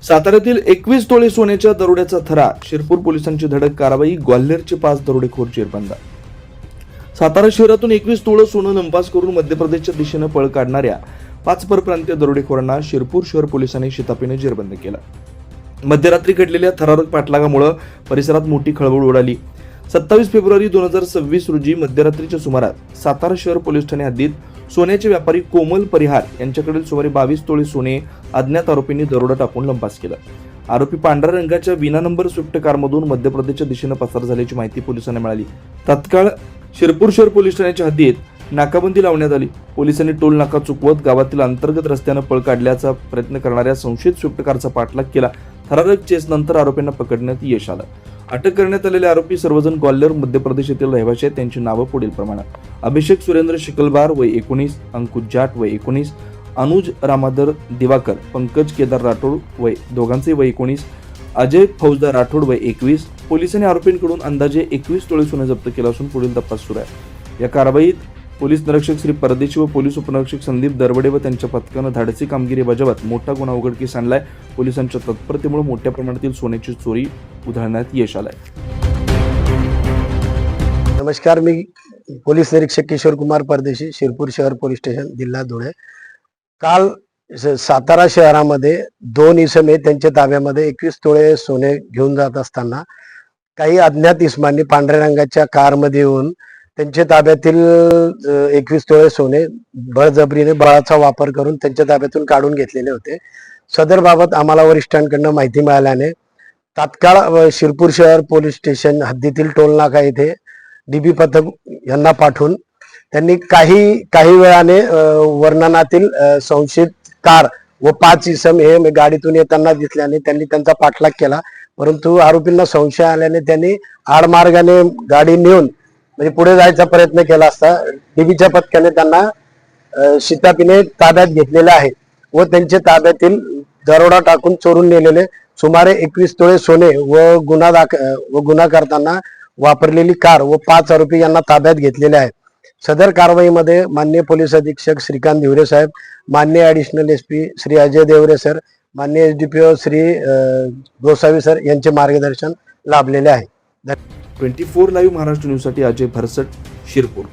साताऱ्यातील 21 तोळे सोन्याच्या दरोड्याचा थरा, शिरपूर पोलिसांची धडक कारवाई, ग्वाल्हेरचे 5 दरोडेखोर जेरबंद. सातारा शहरातून 21 तोळे सोनं लंपास करून मध्य प्रदेशच्या दिशेने पळ काढणाऱ्या 5 परप्रांतीय दरोडेखोरांना शिरपूर शहर पोलिसांनी शिताफीने जेरबंद केलं. मध्यरात्री घडलेल्या थरारक पाठलागामुळे परिसरात मोठी खळबळ उडाली. 27 फेब्रुवारी 2026 रोजी मध्यरात्रीच्या सुमारास सातारा शहर पोलीस ठाणे हद्दीत सोन्याचे व्यापारी कोमल परिहार यांच्याकडील सुमारे 22 तोळे सोने अज्ञात आरोपींनी दरोडा टाकून लंपास केलं. आरोपी पांढऱ्या रंगाच्या विना नंबर स्विफ्ट कारमधून मध्य प्रदेशच्या दिशेने पसार झाल्याची माहिती पोलिसांना मिळाली. तात्काळ शिरपूर शहर पोलीस ठाण्याच्या हद्दीत नाकाबंदी लावण्यात आली. पोलिसांनी टोल नाका चुकवत गावातील अंतर्गत रस्त्याने पळ काढण्याचा प्रयत्न करणाऱ्या संशयित स्विफ्ट कारचा पाठलाग केला. थरारक चेस नंतर आरोपींना पकडण्यात यश आलं. अटक करण्यात आलेले आरोपी सर्वजण ग्वाल्हेर मध्य प्रदेश येथील रहिवासी आहेत. त्यांची नावं पुढील प्रमाणे: अभिषेक सुरेंद्र शिकलबार वय 19, अंकुश जाट वय 19, अनुज रामाधर दिवाकर, पंकज केदार राठोड वय दोघांचे वय 19, अजय फौजदार राठोड वय 21. पोलिसांनी आरोपींकडून अंदाजे 21 तोळे सोने जप्त केलं असून पुढील तपास सुरू आहे. या कारवाईत पोलीस निरीक्षक श्री परदेशी व पोलीस उपनिरीक्षक संदीप दरवडे व त्यांच्या पथकानं धाडसी कामगिरी बजावत मोठा गुन्हा उघडकीस आणलाय. पोलिसांच्या तत्परतेमुळे मोठ्या प्रमाणातील सोन्याची चोरी उधळण्यात यश आलंय. नमस्कार, मी पोलीस निरीक्षक किशोर कुमार परदेशी, शिरपूर शहर पोलीस स्टेशन, जिल्हा धुळे. काल सातारा शहरामध्ये 2 इसमे त्यांच्या ताब्यामध्ये 21 तोळे सोने घेऊन जात असताना काही अज्ञात इसमांनी पांढऱ्या रंगाच्या कारमध्ये येऊन त्यांच्या ताब्यातील 21 तोळे सोने बळजबरीने बळाचा वापर करून त्यांच्या ताब्यातून काढून घेतलेले होते. सदर बाबत आम्हाला वरिष्ठांकडून माहिती मिळाल्याने तात्काळ शिरपूर शहर पोलीस स्टेशन हद्दीतील टोलनाका येथे डीबी पथक यांना पाठवून त्यांनी काही वेळाने वर्णनातील संशयित कार व 5 इसम हे गाडीतून येताना दिसल्याने त्यांनी त्यांचा पाठलाग केला. परंतु आरोपींना संशय आल्याने त्यांनी आडमार्गाने गाडी नेऊन म्हणजे पुढे जायचा प्रयत्न केला असता डीबीच्या पथकाने त्यांना शिताफीने ताब्यात घेतलेले आहे व त्यांच्या ताब्यातील दरोडा टाकून चोरून नेलेले सुमारे 21 तोळे सोने व गुन्हा करताना वापरलेली कार व 5 आरोपी यांना ताब्यात घेतलेले आहे. सदर कारवाईमध्ये माननीय पोलीस अधीक्षक श्रीकांत धिवरे साहेब, माननीय additional SP Shri Ajay Deore sir, माननीय SDPO श्री गोसावी सर यांचे मार्गदर्शन लाभलेले आहे. 24 लाईव्ह महाराष्ट्र न्यूजसाठी अजय भरसट, शिरपूर.